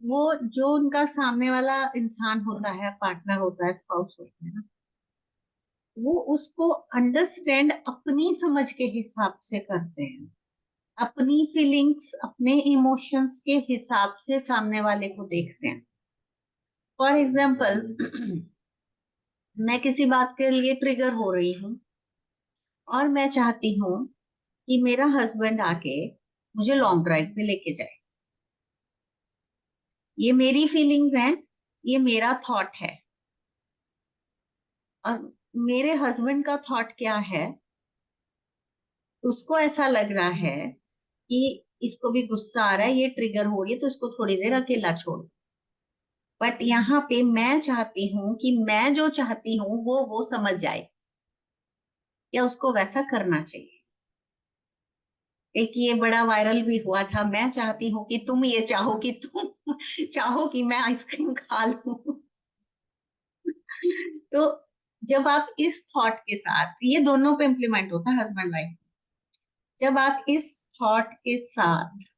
वो जो उनका सामने वाला इंसान होता है, पार्टनर होता है, स्पाउस होता है ना, वो उसको अंडरस्टैंड अपनी समझ के हिसाब से करते हैं, अपनी फीलिंग्स, अपने इमोशंस के हिसाब से सामने वाले को देखते हैं। फॉर एग्जाम्पल, मैं किसी बात के लिए ट्रिगर हो रही हूँ और मैं चाहती हूँ कि मेरा हस्बैंड आके मुझे लॉन्ग ड्राइव पे लेके जाए। ये मेरी फीलिंग्स हैं, ये मेरा थॉट है। और मेरे हस्बैंड का थॉट क्या है, उसको ऐसा लग रहा है कि इसको भी गुस्सा आ रहा है, ये ट्रिगर हो रही है, तो इसको थोड़ी देर अकेला छोड़। बट यहाँ पे मैं चाहती हूँ कि मैं जो चाहती हूँ वो समझ जाए, या उसको वैसा करना चाहिए। एक ये बड़ा वायरल भी हुआ था, मैं चाहती हूँ कि तुम ये चाहो कि तुम चाहो कि मैं आइसक्रीम खा लूं। तो जब आप इस थॉट के साथ, ये दोनों पे इम्प्लीमेंट होता है, हस्बैंड वाइफ, जब आप इस थॉट के साथ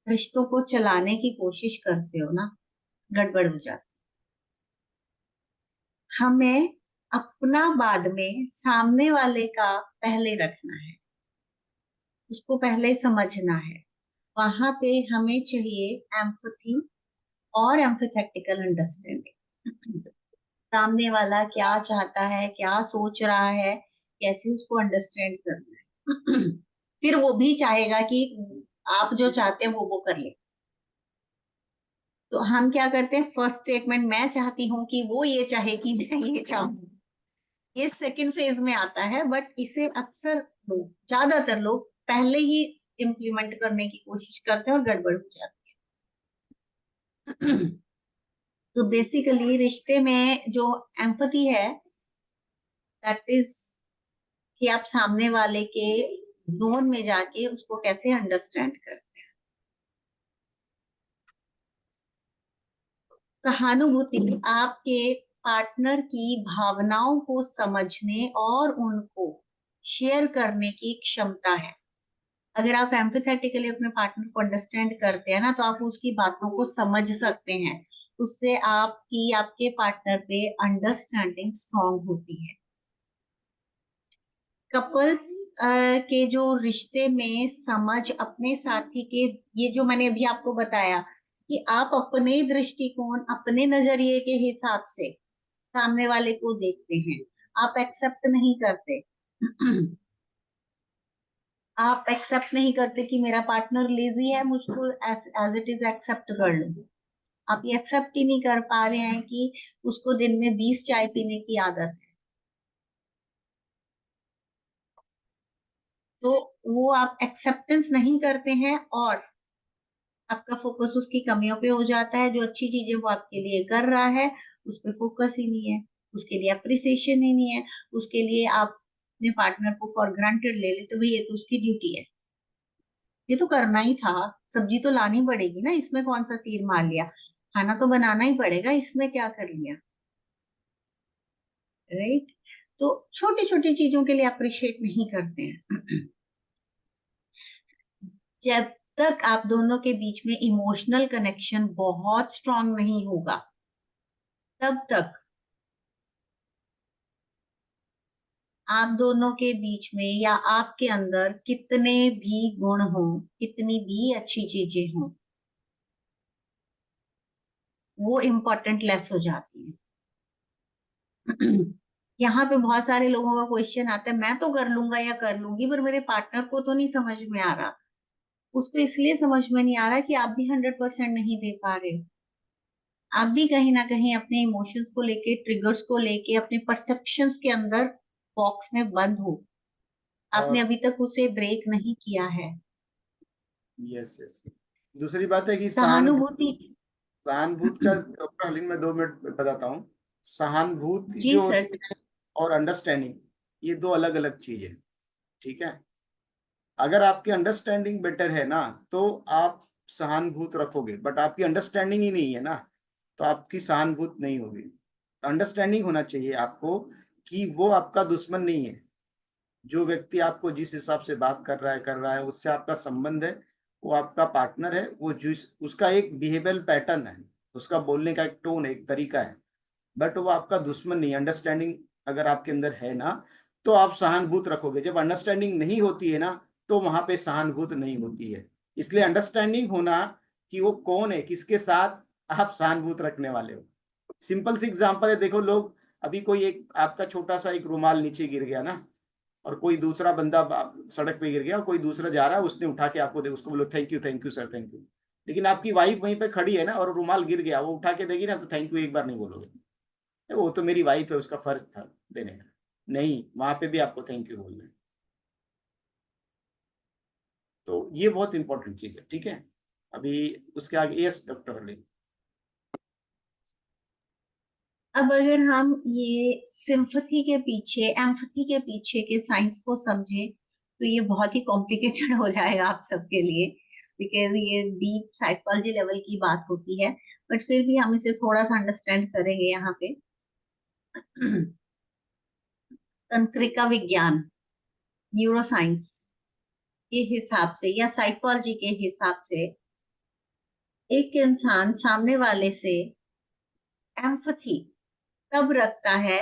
रिश्तों को चलाने की कोशिश करते हो ना, गड़बड़ हो जाती। हमें अपना बाद में सामने वाले का पहले रखना है, उसको पहले समझना है। वहां पे हमें चाहिए एम्पैथी और एम्पैथेटिकल अंडरस्टैंडिंग। सामने वाला क्या चाहता है, क्या सोच रहा है, कैसे उसको अंडरस्टैंड करना है। फिर वो भी चाहेगा कि आप जो चाहते हैं वो कर ले। तो हम क्या करते हैं, फर्स्ट स्टेटमेंट मैं चाहती हूँ कि वो ये चाहे कि मैं ये चाहूँ, ये सेकंड फेज में आता है। बट इसे अक्सर लोग, ज्यादातर लोग पहले ही इम्प्लीमेंट करने की कोशिश करते हैं और गड़बड़ हो जाती है। तो बेसिकली रिश्ते में जो एम्पैथी है, दैट इज कि आप सामने वाले के जोन में जाके उसको कैसे अंडरस्टैंड करते हैं। सहानुभूति आपके पार्टनर की भावनाओं को समझने और उनको शेयर करने की क्षमता है। अगर आप एम्पैथेटिकली अपने पार्टनर को अंडरस्टैंड करते हैं ना, तो आप उसकी बातों को समझ सकते हैं। उससे आपकी, आपके पार्टनर पे अंडरस्टैंडिंग स्ट्रांग होती है। कपल्स के जो रिश्ते में समझ अपने साथी के, ये जो मैंने अभी आपको बताया कि आप अपने दृष्टिकोण, अपने नजरिए के हिसाब से सामने वाले को देखते हैं, आप एक्सेप्ट नहीं करते। आप एक्सेप्ट नहीं करते कि मेरा पार्टनर लेजी है, मुझको एज इट इज एक्सेप्ट कर लूं। आप ये एक्सेप्ट ही नहीं कर पा रहे हैं कि उसको दिन में 20 चाय पीने की आदत है। तो वो आप एक्सेप्टेंस नहीं करते हैं, और आपका फोकस उसकी कमियों पे हो जाता है। जो अच्छी चीजें वो आपके लिए कर रहा है, उस पर फोकस ही नहीं है, उसके लिए अप्रिसिएशन ही नहीं है। उसके लिए आप अपने पार्टनर को फॉर ग्रांटेड ले लेते, भाई ये तो उसकी ड्यूटी है, ये तो करना ही था, सब्जी तो लानी पड़ेगी ना, इसमें कौन सा तीर मार लिया, खाना तो बनाना ही पड़ेगा, इसमें क्या कर लिया। राइट। तो छोटी छोटी चीजों के लिए अप्रिशिएट नहीं करते हैं। जब तक आप दोनों के बीच में इमोशनल कनेक्शन बहुत स्ट्रांग नहीं होगा, तब तक आप दोनों के बीच में, या आपके अंदर कितने भी गुण हो, कितनी भी अच्छी चीजें हों, वो इम्पोर्टेंट लेस हो जाती है। यहाँ पे बहुत सारे लोगों का क्वेश्चन आता है, मैं तो कर लूंगा या कर लूंगी, पर मेरे पार्टनर को तो नहीं समझ में आ रहा। उसको इसलिए समझ में नहीं आ रहा कि आप भी 100% नहीं दे पा रहे हो। आप भी कहीं ना कहीं अपने इमोशंस को लेके, ट्रिगर्स को लेके, अपने परसेप्शंस के अंदर बॉक्स में बंद हो। आपने और अभी तक उसे ब्रेक नहीं किया है। यस यस, दूसरी बात है कि सहानुभूति। सहानुभूति का, डॉक्टर हलीम, मैं 2 मिनट बताता हूँ। सहानुभूति जी जो सर। होती है और अंडरस्टैंडिंग, ये दो अलग अलग चीज है। ठीक है। अगर आपकी अंडरस्टैंडिंग बेटर है ना, तो आप सहानुभूत रखोगे, बट आपकी अंडरस्टैंडिंग ही नहीं है ना, तो आपकी सहानुभूत नहीं होगी। अंडरस्टैंडिंग होना चाहिए आपको कि वो आपका दुश्मन नहीं है। जो व्यक्ति आपको जिस हिसाब से बात कर रहा है, उससे आपका संबंध है, वो आपका पार्टनर है, वो जिस उसका एक बिहेवियरल पैटर्न है, उसका बोलने का एक टोन है, एक तरीका है, बट वो आपका दुश्मन नहीं है। अंडरस्टैंडिंग अगर आपके अंदर है ना, तो आप सहानुभूत रखोगे। जब अंडरस्टैंडिंग नहीं होती है ना, तो वहां पे सहानुभूत नहीं होती है। इसलिए अंडरस्टैंडिंग होना कि वो कौन है, किसके साथ आप सहानुभूत रखने वाले हो। सिंपल सी एग्जांपल है, देखो लोग, अभी कोई एक आपका छोटा सा एक रुमाल नीचे गिर गया ना, और कोई दूसरा बंदा सड़क पे गिर गया, कोई दूसरा जा रहा है, उसने उठा के आपको दे, उसको बोलो thank you sir, thank you. लेकिन आपकी वाइफ वहीं पे खड़ी है ना, और रुमाल गिर गया, वो उठा के देगी ना, तो थैंक यू एक बार नहीं बोलोगे। वो तो मेरी वाइफ है, उसका फर्ज था देने का। नहीं, वहां पे भी आपको थैंक यू बोलना है। तो ये बहुत इंपॉर्टेंट चीज है, ठीक है। अभी उसके आगे, यस डॉक्टर अली। अब अगर हम ये सिंपथी के पीछे, एम्पैथी के पीछे के साइंस को समझे, तो ये बहुत ही कॉम्प्लिकेटेड हो जाएगा आप सबके लिए, बिकॉज ये डीप साइकोलॉजी लेवल की बात होती है। बट फिर भी हम इसे थोड़ा सा अंडरस्टैंड करेंगे यहाँ पे। तंत्रिका विज्ञान, न्यूरोसाइंस के हिसाब से या साइकोलॉजी के हिसाब से, एक इंसान सामने वाले से एम्पैथी तब रखता है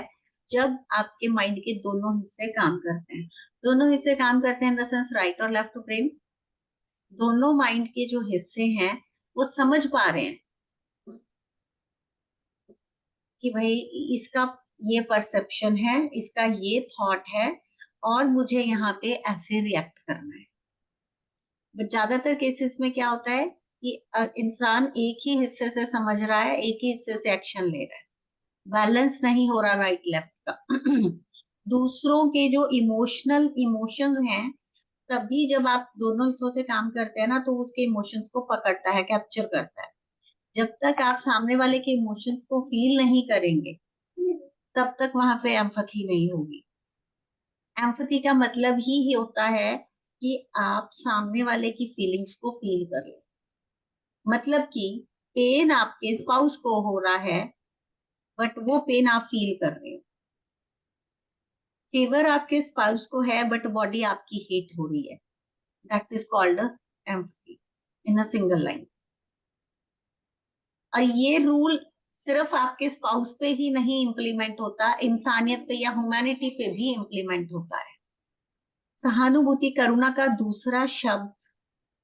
जब आपके माइंड के दोनों हिस्से काम करते हैं। दोनों हिस्से काम करते हैं इन द सेंस राइट और लेफ्ट ब्रेन। दोनों माइंड के जो हिस्से हैं वो समझ पा रहे हैं कि भाई इसका ये परसेप्शन है, इसका ये थॉट है, और मुझे यहाँ पे ऐसे रिएक्ट करना है। बट ज्यादातर केसेस में क्या होता है कि इंसान एक ही हिस्से से समझ रहा है, एक ही हिस्से से एक्शन ले रहा है, बैलेंस नहीं हो रहा राइट लेफ्ट का। दूसरों के जो इमोशंस हैं, तभी जब आप दोनों हिस्सों से काम करते हैं ना, तो उसके इमोशंस को पकड़ता है, कैप्चर करता है। जब तक आप सामने वाले के इमोशंस को फील नहीं करेंगे, तब तक वहां पे एम्पैथी नहीं होगी। एम्पैथी का मतलब ही होता है कि आप सामने वाले की फीलिंग्स को फील कर ले। मतलब कि पेन आपके स्पाउस को हो रहा है, बट वो पेन आप फील कर रहे हो। फीवर आपके स्पाउस को है, बट बॉडी आपकी हीट हो रही है। That is called empathy in a single line. और ये रूल सिर्फ आपके स्पाउस पे ही नहीं इम्प्लीमेंट होता, इंसानियत पे या ह्यूमैनिटी पे भी इम्प्लीमेंट होता है। सहानुभूति करुणा का दूसरा शब्द,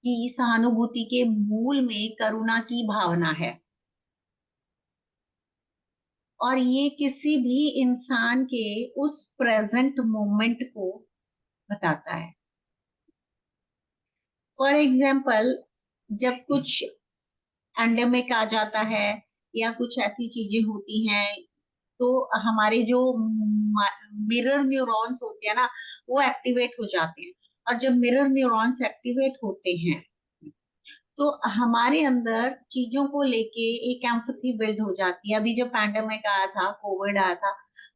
कि सहानुभूति के मूल में करुणा की भावना है, और ये किसी भी इंसान के उस प्रेजेंट मोमेंट को बताता है। फॉर एग्जाम्पल, जब कुछ एंडेमिक आ जाता है या कुछ ऐसी चीजें होती हैं, तो हमारे जो मिरर न्यूरॉन्स होते हैं ना, वो एक्टिवेट हो जाते हैं। और जब मिरर न्यूरॉन्स एक्टिवेट होते हैं, तो हमारे अंदर चीजों को लेके एक एम्पैथी बिल्ड हो जाती है। अभी जब पैंडेमिक आया था, कोविड आया था,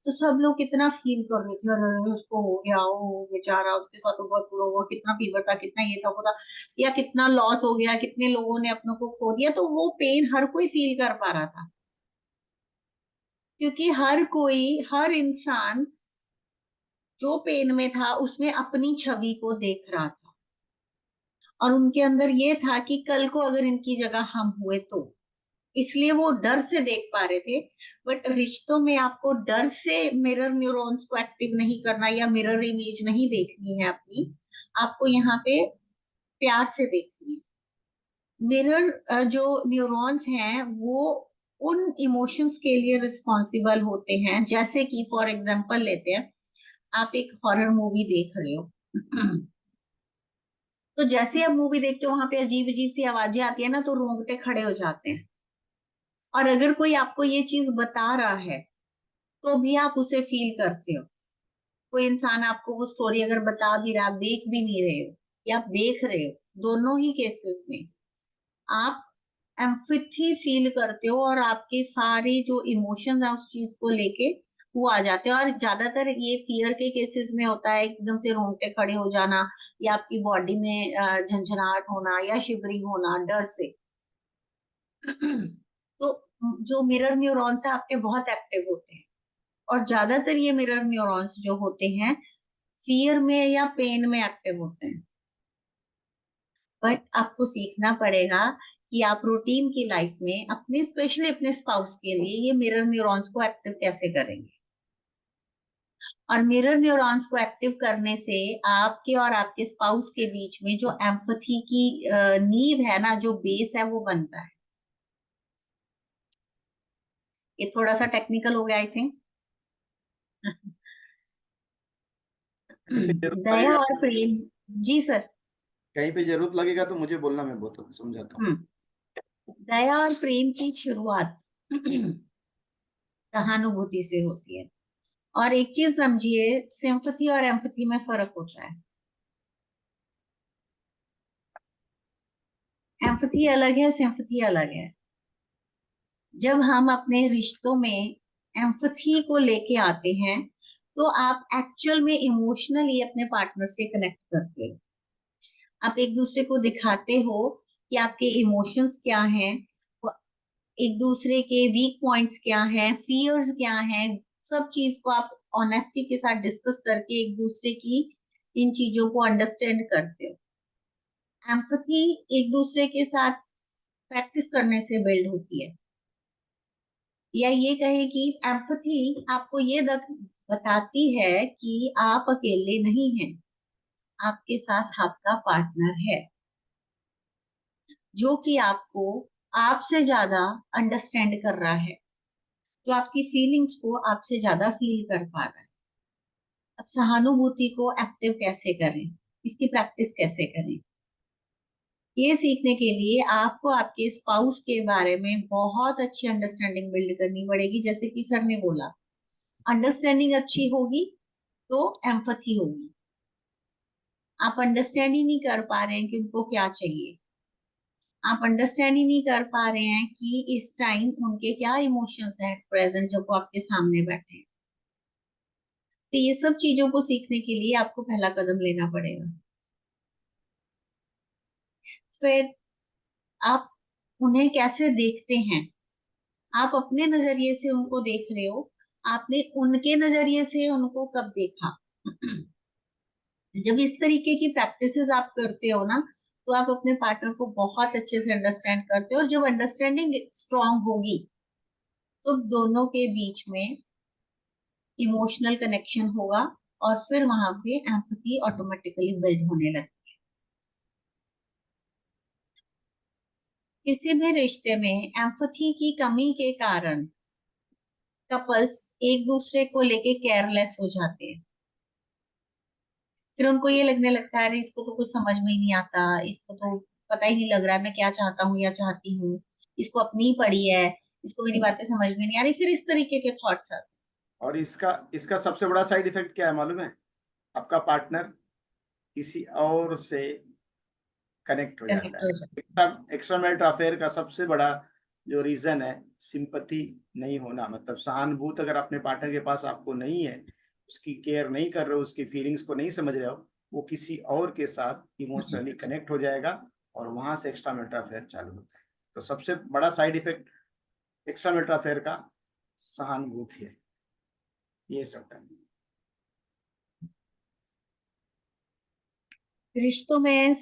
तो सब लोग कितना फील कर रहे थे, अरे उसको हो गया, वो बेचारा, उसके साथ तो बहुत बुरा हुआ, कितना फीवर था, कितना ये था वो था, या कितना लॉस हो गया, कितने लोगों ने अपनों को खो दिया। तो वो पेन हर कोई फील कर पा रहा था, क्योंकि हर कोई, हर इंसान जो पेन में था उसमें अपनी छवि को देख रहा था, और उनके अंदर ये था कि कल को अगर इनकी जगह हम हुए तो। इसलिए वो डर से देख पा रहे थे। बट रिश्तों में आपको डर से मिरर न्यूरॉन्स को एक्टिव नहीं करना या मिरर इमेज नहीं देखनी है अपनी, आपको यहाँ पे प्यार से देखनी है। मिरर जो न्यूरॉन्स हैं वो उन इमोशंस के लिए रिस्पॉन्सिबल होते हैं, जैसे कि फॉर एग्जांपल लेते हैं, आप एक हॉरर मूवी देख रहे हो। तो जैसे आप मूवी देखते हो, वहां पे अजीब अजीब सी आवाजें आती है ना, तो रोंगटे खड़े हो जाते हैं। और अगर कोई आपको ये चीज बता रहा है, तो भी आप उसे फील करते हो। कोई इंसान आपको वो स्टोरी अगर बता भी रहा, आप देख भी नहीं रहे हो या आप देख रहे हो, दोनों ही केसेस में आप एम्पैथी फील करते हो, और आपके सारे जो इमोशंस है उस चीज को लेके वो आ जाते हैं। और ज्यादातर ये फियर के केसेस में होता है, एकदम से रोंगटे खड़े हो जाना, या आपकी बॉडी में झंझनाहट होना या शिवरिंग होना डर से। तो जो मिरर न्यूरॉन्स है आपके बहुत एक्टिव होते हैं, और ज्यादातर ये मिरर न्यूरॉन्स जो होते हैं फियर में या पेन में एक्टिव होते हैं। बट आपको सीखना पड़ेगा कि आप रूटीन की लाइफ में अपने, स्पेशली अपने स्पाउस के लिए, ये मिरर न्यूरॉन्स को एक्टिव कैसे करेंगे। और मिरर न्यूरॉन्स को एक्टिव करने से आपके और आपके स्पाउस के बीच में जो एम्पैथी की नींव है ना, जो बेस है, वो बनता है। ये थोड़ा सा टेक्निकल हो गया आई थिंक। कहीं पे जरूरत दया लगेगा, और प्रेम। जी सर। कहीं पे जरूरत लगेगा तो मुझे बोलना, मैं बहुत समझाता हूँ। हम्म। दया और प्रेम की शुरुआत सहानुभूति से होती है। और एक चीज समझिए, सिंपैथी और एम्पैथी में फर्क होता है। एम्पैथी अलग है, सिंपैथी अलग है। जब हम अपने रिश्तों में एम्पैथी को लेके आते हैं, तो आप एक्चुअल में इमोशनली अपने पार्टनर से कनेक्ट करते हो। आप एक दूसरे को दिखाते हो कि आपके इमोशंस क्या हैं, वो एक दूसरे के वीक पॉइंट्स क्या हैं, फियर्स क्या हैं। सब चीज को आप ऑनेस्टी के साथ डिस्कस करके एक दूसरे की इन चीजों को अंडरस्टैंड करते हो। एम्पैथी एक दूसरे के साथ प्रैक्टिस करने से बिल्ड होती है। या ये कहे कि एम्पैथी आपको ये बताती है कि आप अकेले नहीं हैं, आपके साथ आपका पार्टनर है, जो कि आपको आपसे ज्यादा अंडरस्टैंड कर रहा है, जो आपकी फीलिंग्स को आपसे ज्यादा फील कर पा रहा है। अब सहानुभूति को एक्टिव कैसे करें, इसकी प्रैक्टिस कैसे करें, ये सीखने के लिए आपको आपके स्पाउस के बारे में बहुत अच्छी अंडरस्टैंडिंग बिल्ड करनी पड़ेगी। जैसे कि सर ने बोला, अंडरस्टैंडिंग अच्छी होगी तो एम्पैथी होगी। आप अंडरस्टैंड ही नहीं कर पा रहे हैं कि उनको क्या चाहिए, आप अंडरस्टैंड ही नहीं कर पा रहे हैं कि इस टाइम उनके क्या इमोशंस हैं प्रेजेंट, जब वो आपके सामने बैठे हैं। तो ये सब चीजों को सीखने के लिए आपको पहला कदम लेना पड़ेगा। फिर आप उन्हें कैसे देखते हैं, आप अपने नजरिए से उनको देख रहे हो, आपने उनके नजरिए से उनको कब देखा। जब इस तरीके की प्रैक्टिसेस आप करते हो ना, तो आप अपने पार्टनर को बहुत अच्छे से अंडरस्टैंड करते हो। और जब अंडरस्टैंडिंग स्ट्रांग होगी, तो दोनों के बीच में इमोशनल कनेक्शन होगा, और फिर वहां पे एम्पैथी ऑटोमेटिकली बिल्ड होने लगती है। किसी भी रिश्ते में एम्पैथी की कमी के कारण कपल्स एक दूसरे को लेके केयरलेस हो जाते हैं। फिर उनको ये लगने लगता है, अरे इसको तो कुछ समझ में ही नहीं आता, इसको तो पता ही नहीं लग रहा है मैं क्या चाहता हूँ या चाहती हूँ, इसको अपनी ही पड़ी है, इसको मेरी बातें समझ में नहीं आ रही। फिर इस तरीके के थॉट्स आते और इसका इसका सबसे बड़ा साइड इफेक्ट क्या है मालूम है? आपका पार्टनर किसी और से कनेक्ट हो हैं, जाता कनेक्ट हो जाते है। एक्स्ट्रा मैरिटल अफेयर का सबसे बड़ा जो रीजन है, सिंपैथी नहीं होना, मतलब सहानुभूति अगर अपने पार्टनर के पास आपको नहीं है, उसकी केयर नहीं कर रहे हो, उसकी फीलिंग्स को नहीं समझ रहे हो, वो किसी और के साथ हैं। इमोशनली कनेक्ट हो जाएगा, और वहां से एक्स्ट्रा मैरिटल अफेयर चालू होता है। तो सबसे बड़ा side effect extra marital affair का सहानुभूति है, ये सब है। रिश्तों में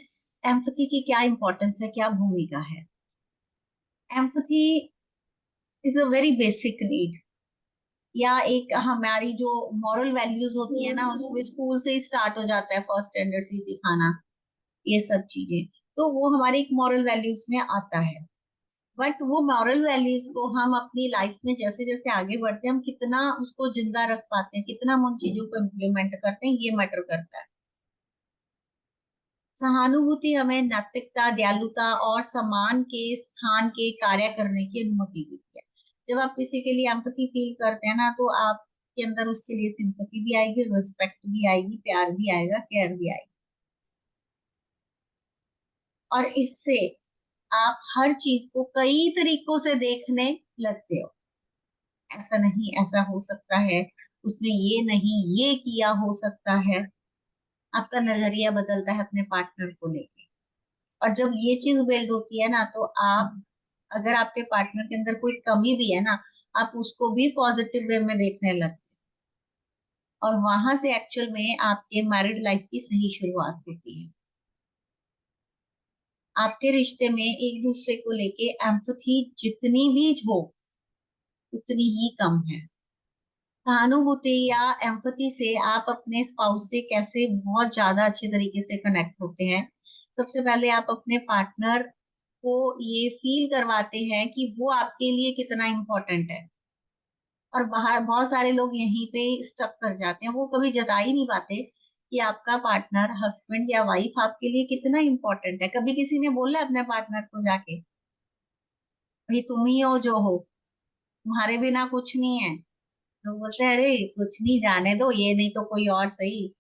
एम्पैथी की क्या इंपॉर्टेंस है, क्या भूमिका है। Empathy is a very basic need, या एक हमारी जो मॉरल वैल्यूज होती है ना, उसमें स्कूल से ही स्टार्ट हो जाता है, फर्स्ट स्टैंडर्ड से ही सिखाना ये सब चीजें। तो वो हमारी एक मॉरल वैल्यूज में आता है। बट वो मॉरल वैल्यूज को हम अपनी लाइफ में जैसे जैसे आगे बढ़ते हैं, हम कितना उसको जिंदा रख पाते हैं, कितना हम उन चीजों को इम्प्लीमेंट करते हैं, ये मैटर करता है। सहानुभूति हमें नैतिकता, दयालुता और सम्मान के स्थान के कार्य करने की अनुमति देती है। जब आप किसी के लिए एम्पैथी फील करते हैं ना, तो आपके अंदर उसके लिए सिंपैथी भी आएगी, रिस्पेक्ट भी आएगी, प्यार भी आएगा, केयर भी आएगी। और इससे आप हर चीज को कई तरीकों से देखने लगते हो। ऐसा नहीं, ऐसा हो सकता है, उसने ये नहीं ये किया हो सकता है। आपका नजरिया बदलता है अपने पार्टनर को लेके। और जब ये चीज बिल्ड होती है ना, तो आप, अगर आपके पार्टनर के अंदर कोई कमी भी है ना, आप उसको भी पॉजिटिव वे में देखने लगते हैं। और वहां से एक्चुअल में आपके मैरिड लाइफ की सही शुरुआत होती है। आपके रिश्ते में एक दूसरे को लेके एम्पैथी जितनी भी हो उतनी ही कम है। सहानुभूति या एम्पैथी से आप अपने स्पाउस से कैसे बहुत ज्यादा अच्छे तरीके से कनेक्ट होते हैं। सबसे पहले आप अपने पार्टनर को ये फील करवाते हैं कि वो आपके लिए कितना इम्पोर्टेंट है। और बाहर बहुत सारे लोग यहीं पे स्टक कर जाते हैं, वो कभी जता ही नहीं पाते कि आपका पार्टनर हस्बैंड या वाइफ आपके लिए कितना इम्पोर्टेंट है। कभी किसी ने बोला है अपने पार्टनर को जाके भाई तुम ही हो जो हो, तुम्हारे बिना कुछ नहीं है? लोग बोलते हैं अरे कुछ नहीं, जाने दो, ये नहीं तो कोई और सही।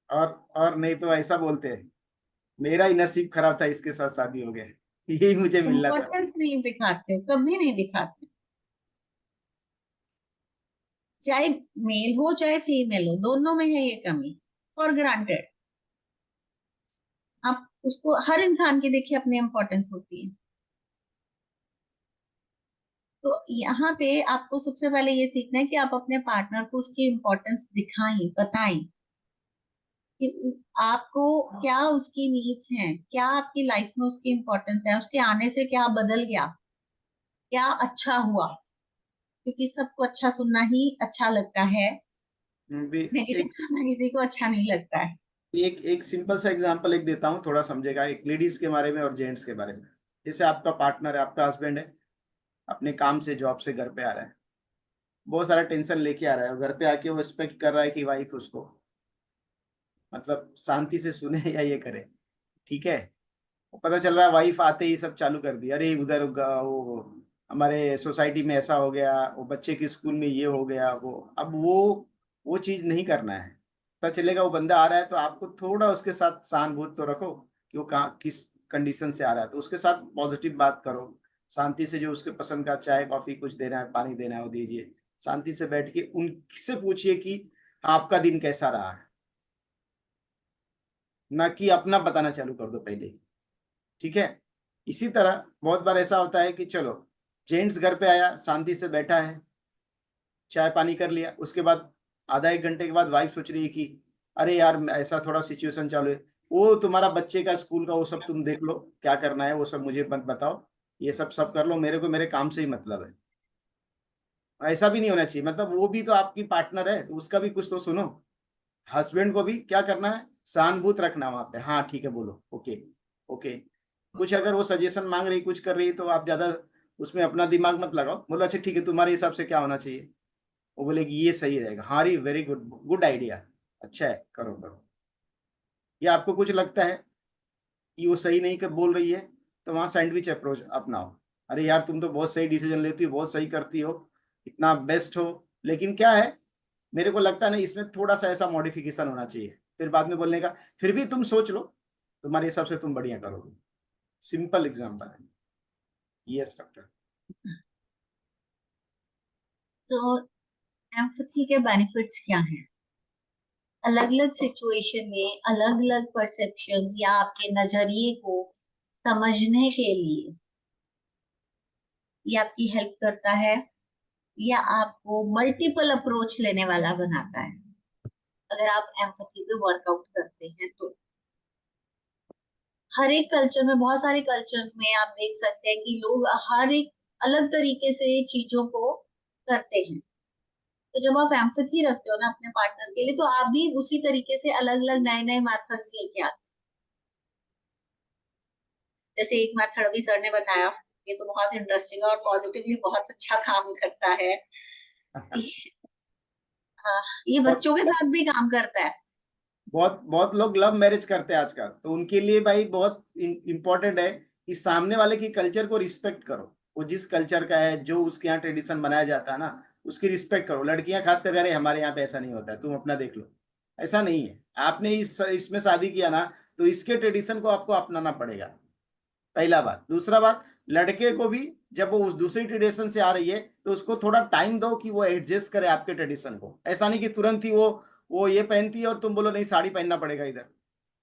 और नहीं तो ऐसा बोलते हैं, मेरा ही नसीब खराब था, इसके साथ शादी हो गया, यही मुझे मिलना था। इम्पोर्टेंस नहीं दिखाते हो, कभी नहीं दिखाते। चाहे मेल हो चाहे फीमेल हो, दोनों में है ये कमी। For granted. आप उसको, हर इंसान की देखिए अपनी इम्पोर्टेंस होती है। तो यहाँ पे आपको सबसे पहले ये सीखना है कि आप अपने पार्टनर को उसकी इम्पोर्टेंस दिखाएं, बताएं कि आपको क्या उसकी नीड्स हैं, क्या आपकी लाइफ में उसकी इम्पोर्टेंस है, उसके आने से क्या बदल गया, क्या अच्छा हुआ। क्योंकि सबको अच्छा सुनना ही अच्छा लगता है, भी नेगेटिव एक सुनना किसी को अच्छा नहीं लगता है। एक एक सिंपल सा एग्जांपल एक देता हूँ, थोड़ा समझेगा, एक लेडीज के बारे में और जेंट्स के बारे में। जैसे आपका पार्टनर है, आपका हस्बैंड है, अपने काम से जॉब से घर पे आ रहा है, बहुत सारा टेंशन लेके आ रहा है, और घर पे आके वो एक्सपेक्ट कर रहा है कि वाइफ उसको मतलब शांति से सुने या ये करे। ठीक है, वो पता चल रहा है वाइफ आते ही सब चालू कर दिया, अरे उधर वो हमारे सोसाइटी में ऐसा हो गया, वो बच्चे के स्कूल में ये हो गया, वो अब वो चीज नहीं करना है। पता चलेगा वो बंदा आ रहा है तो आपको थोड़ा उसके साथ सहानुभूति तो रखो कि वो कहाँ किस कंडीशन से आ रहा है, तो उसके साथ पॉजिटिव बात करो। शांति से जो उसके पसंद का चाय कॉफी कुछ देना है, पानी देना है, वो दीजिए। शांति से बैठ के उनसे पूछिए कि आपका दिन कैसा रहा है, ना कि अपना बताना चालू कर दो पहले ही। ठीक है। इसी तरह बहुत बार ऐसा होता है कि चलो जेंट्स घर पे आया, शांति से बैठा है, चाय पानी कर लिया, उसके बाद आधा एक घंटे के बाद वाइफ सोच रही है कि अरे यार ऐसा थोड़ा सिचुएशन चालू है, वो तुम्हारा बच्चे का स्कूल का वो सब तुम देख लो, क्या करना है वो सब मुझे मत बताओ, ये सब सब कर लो, मेरे को मेरे काम से ही मतलब है। ऐसा भी नहीं होना चाहिए, मतलब वो भी तो आपकी पार्टनर है, तो उसका भी कुछ तो सुनो। हस्बैंड को भी क्या करना है, सहानुभूत रखना वहां पे, हाँ ठीक है बोलो, ओके ओके। कुछ अगर वो सजेशन मांग रही, कुछ कर रही, तो आप ज्यादा उसमें अपना दिमाग मत लगाओ, बोलो अच्छा ठीक है तुम्हारे हिसाब से क्या होना चाहिए। वो बोलेगी ये सही रहेगा, हाँ री वेरी गुड, गुड आइडिया, अच्छा है, करो करो। या आपको कुछ लगता है कि वो सही नहीं कर बोल रही है, तो वहां सैंडविच अप्रोच अपनाओ। अरे यार तुम तो बहुत सही डिसीजन लेती हो, बहुत सही करती हो, इतना बेस्ट हो, लेकिन क्या है, मेरे को लगता है ना इसमें थोड़ा सा ऐसा मॉडिफिकेशन होना चाहिए। फिर बाद में बोलने का, फिर भी तुम सोच लो, तुम्हारे हिसाब से तुम बढ़िया करोगे। सिंपल एग्जाम्पल है। Yes doctor. तो एम्पैथी के बेनिफिट्स क्या हैं? अलग अलग सिचुएशन में अलग अलग परसेप्शंस या आपके नजरिए को समझने के लिए ये आपकी हेल्प करता है, या आपको मल्टीपल अप्रोच लेने वाला बनाता है अगर आप एम्पैथी पे वर्कआउट करते हैं तो। हर एक कल्चर में, बहुत सारे कल्चर्स में आप देख सकते हैं कि लोग हर एक अलग तरीके से चीजों को करते हैं। तो जब आप एम्पैथी रखते हो ना अपने पार्टनर के लिए, तो आप भी उसी तरीके से अलग अलग नए नए मेथड्स लेके आते हैं। जैसे एक मेथड अभी सर ने बताया, ये तो बहुत इंटरेस्टिंग है और पॉजिटिवली बहुत अच्छा काम करता है। ये बहुत बच्चों के साथ भी काम करता है। बहुत बहुत लोग लव मैरिज करते हैं आजकल, तो उनके लिए भाई बहुत इंपॉर्टेंट है कि सामने वाले की कल्चर को रिस्पेक्ट करो। वो जिस कल्चर का है, जो उसके यहाँ ट्रेडिशन बनाया जाता है ना, उसकी रिस्पेक्ट करो। लड़कियां खास कर, अरे हमारे यहाँ पे ऐसा नहीं होता है, तुम अपना देख लो। ऐसा नहीं है, आपने इसमें शादी किया ना, तो इसके ट्रेडिशन को आपको अपनाना पड़ेगा, पहला बात। दूसरा बात, लड़के को भी जब वो उस दूसरी ट्रेडिशन से आ रही है, तो उसको थोड़ा टाइम दो कि वो एडजस्ट करे आपके ट्रेडिशन को। ऐसा नहीं कि तुरंत ही वो ये पहनती है और तुम बोलो नहीं साड़ी पहनना पड़ेगा इधर।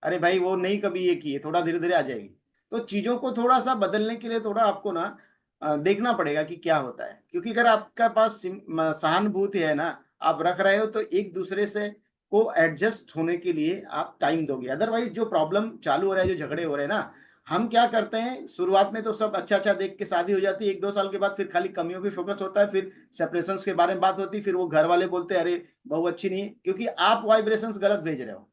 अरे भाई वो नहीं कभी ये की है, थोड़ा धीरे धीरे आ जाएगी। तो चीजों को थोड़ा सा बदलने के लिए थोड़ा आपको ना देखना पड़ेगा कि क्या होता है, क्योंकि अगर आपका पास सहानुभूति है ना, आप रख रहे हो, तो एक दूसरे से को एडजस्ट होने के लिए आप टाइम दोगे। अदरवाइज जो प्रॉब्लम चालू हो रहा है, जो झगड़े हो रहे हैं ना, हम क्या करते हैं, शुरुआत में तो सब अच्छा-अच्छा देख के शादी हो जाती है, 1-2 साल के बाद फिर खाली कमियों पे फोकस होता है, फिर सेपरेशंस के बारे में बात होती है, फिर वो घर वाले बोलते हैं, "अरे! बहू अच्छी नहीं है", क्योंकि आप वाइब्रेशंस गलत भेज रहे हो।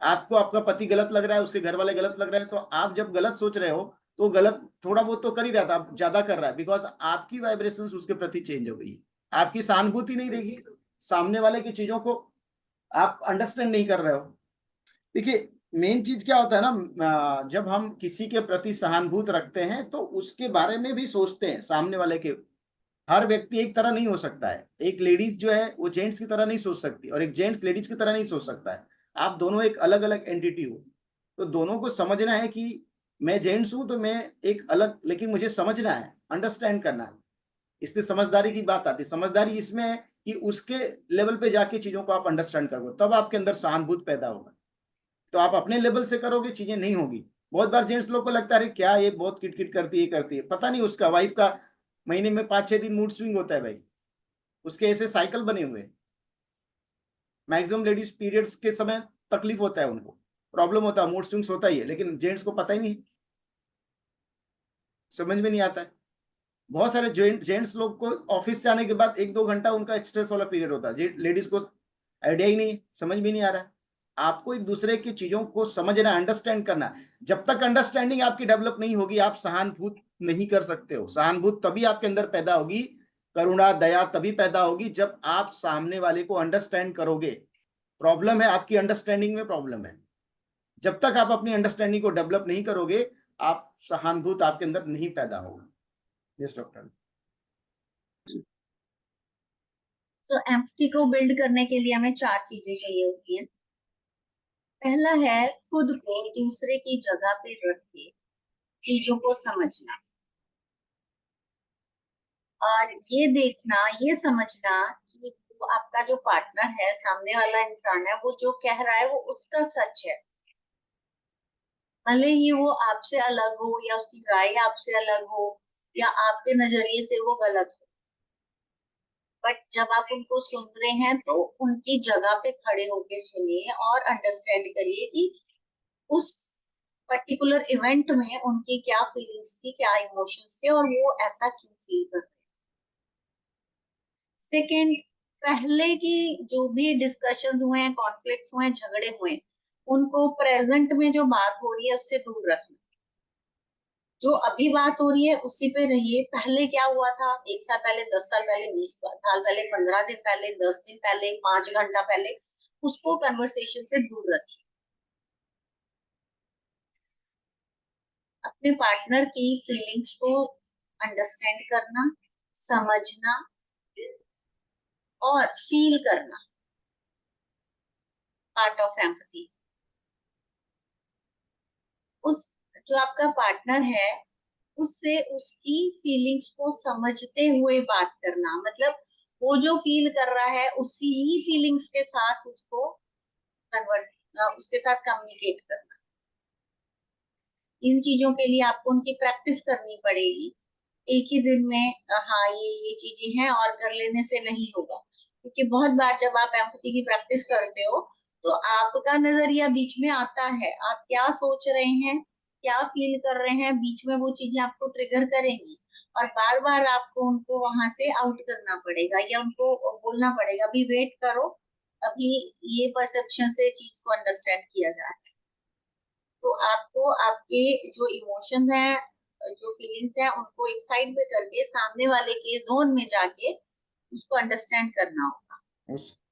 आपको आपका पति गलत लग रहा है, उसके घर वाले गलत लग रहे हैं, तो आप जब गलत सोच रहे हो, तो गलत थोड़ा बहुत तो कर ही रहा था, अब ज़्यादा कर रहा है, बिकॉज़ आपकी वाइब्रेशंस उसके प्रति चेंज हो गई है। आपकी सहानुभूति नहीं रहेगी, सामने वाले की चीज़ों को आप अंडरस्टैंड नहीं कर रहे हो। देखिए, मेन चीज़ क्या होता है ना, जब हम किसी के प्रति सहानुभूति रखते हैं, तो उसके बारे में भी सोचते हैं, सामने वाले के। हर व्यक्ति एक तरह नहीं हो सकता है। एक लेडीज़ जो है, वो जेंट्स की तरह नहीं सोच सकती और एक जेंट्स लेडीज़ की तरह नहीं सोच सकता है। आप दोनों एक अलग-अलग एंटिटी हो। तो दोनों को समझना है कि मैं जेंट्स हूँ, तो मैं एक अलग, लेकिन मुझे समझना है, अंडरस्टैंड करना है। इसलिए समझदारी की बात आती है। समझदारी इसमें है कि उसके लेवल पे जाके चीज़ों को आप अंडरस्टैंड करो, तब आपके अंदर सहानुभूति पैदा होगा। तो आप अपने लेवल से करोगे, चीज़ें नहीं होगी। बहुत बार जेंट्स लोग को लगता है, अरे क्या ये बहुत किट-किट करती है, ये करती है। पता नहीं उसका वाइफ का महीने में 5-6 दिन मूड स्विंग होता है भाई। उसके ऐसे साइकिल बने हुए हैं। मैक्सिमम लेडीज़ पीरियड्स के समय तकलीफ होता है उनको, प्रॉब्लम होता है, मूड स्विंग्स होता ही है, लेकिन जेंट्स को पता ही नहीं, समझ में नहीं आता है। बहुत सारे जेंट्स लोग को ऑफिस से आने के बाद 1-2 घंटा उनका स्ट्रेस वाला पीरियड होता है। जे लेडीज़ को आइडिया ही नहीं है, समझ में नहीं आ रहा है। आपको एक-दूसरे की चीज़ों को समझना है, अंडरस्टैंड करना है। जब तक अंडरस्टैंडिंग आपकी डेवलप नहीं होगी, आप सहानुभूति नहीं कर सकते हो। सहानुभूति तभी आपके अंदर पैदा होगी, करुणा, दया तभी पैदा होगी जब आप सामने वाले को अंडरस्टैंड करोगे। प्रॉब्लम है, आपकी अंडरस्टैंडिंग में प्रॉब्लम है। जब तक आप अपनी अंडरस्टैंडिंग को डेवलप नहीं करोगे, आप सहानुभूति आपके अंदर नहीं पैदा होगा। Yes doctor. तो एम्पैथी को बिल्ड करने के लिए हमें 4 चीजें चाहिए होती हैं। पहला है खुद को दूसरे की जगह पे रख के चीजों को समझना, और ये देखना, ये समझना कि वो आपका जो पार्टनर है, सामने वाला इंसान है, वो जो कह रहा है वो उसका सच है। भले ही वो आपसे अलग हो या उसकी राय आपसे अलग हो या आपके नजरिए से वो गलत हो, बट जब आप उनको सुन रहे हैं तो उनकी जगह पे खड़े होके सुनिए और अंडरस्टैंड करिए कि उस पर्टिकुलर इवेंट में उनकी क्या फीलिंग्स थी, क्या इमोशंस थे, और वो ऐसा क्यों फील कर रहे हैं। सेकेंड, पहले की जो भी डिस्कशंस हुए हैं, कॉन्फ्लिक्ट्स हुए हैं, झगड़े हुए हैं, उनको प्रेजेंट में जो बात हो रही है उससे दूर रखना। जो अभी बात हो रही है उसी पे रहिए। पहले क्या हुआ था, 1 साल पहले, 10 साल पहले, 20 साल पहले, 15 दिन पहले, 10 दिन पहले, 5 घंटा पहले, उसको कन्वर्सेशन से दूर रखिए। अपने पार्टनर की फीलिंग्स को अंडरस्टैंड करना, समझना और फील करना, पार्ट ऑफ एम्पैथी। उस जो आपका पार्टनर है उससे उसकी फीलिंग्स को समझते हुए बात करना, मतलब वो जो फील कर रहा है उसी ही फीलिंग्स के साथ उसको कन्वर्ट, उसके साथ कम्युनिकेट करना। इन चीजों के लिए आपको उनकी प्रैक्टिस करनी पड़ेगी। एक ही दिन में हाँ ये चीजें हैं और कर लेने से नहीं होगा, क्योंकि बहुत बार जब आप एम्पैथी की प्रैक्टिस करते हो तो आपका नजरिया बीच में आता है, आप क्या सोच रहे हैं, क्या फील कर रहे हैं, बीच में वो चीजें आपको ट्रिगर करेंगी और बार बार आपको उनको वहां से आउट करना पड़ेगा या उनको बोलना पड़ेगा अभी वेट करो, अभी ये परसेप्शन से चीज को अंडरस्टैंड किया जाए। तो आपको आपके जो इमोशंस हैं, जो फीलिंग्स हैं, उनको एक साइड पे करके सामने वाले के जोन में जाके उसको अंडरस्टैंड करना होगा।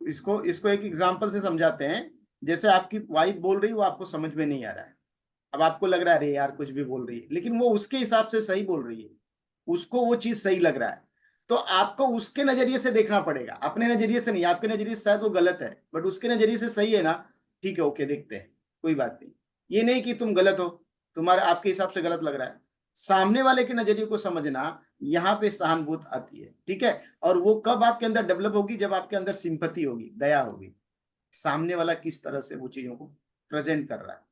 इसको इसको एक एग्जांपल से समझाते हैं। जैसे आपकी वाइफ बोल रही है, वो आपको समझ में नहीं आ रहा है। अब आपको लग रहा है अरे यार कुछ भी बोल रही है, लेकिन वो उसके हिसाब से सही बोल रही है, उसको वो चीज सही लग रहा है। तो आपको उसके नजरिए से देखना पड़ेगा, अपने नजरिए से नहीं। आपके नजरिए से शायद वो गलत है, बट उसके नजरिए से सही है ना, ठीक है, ओके, देखते हैं, कोई बात नहीं। ये नहीं कि तुम गलत हो, तुम्हारे आपके हिसाब से गलत लग रहा है। सामने वाले के नजरिए को समझना, यहाँ पे सहानुभूति आती है, ठीक है। और वो कब आपके अंदर डेवलप होगी, जब आपके अंदर सिंपैथी होगी, दया होगी, सामने वाला किस तरह से वो चीजों को प्रेजेंट कर रहा है।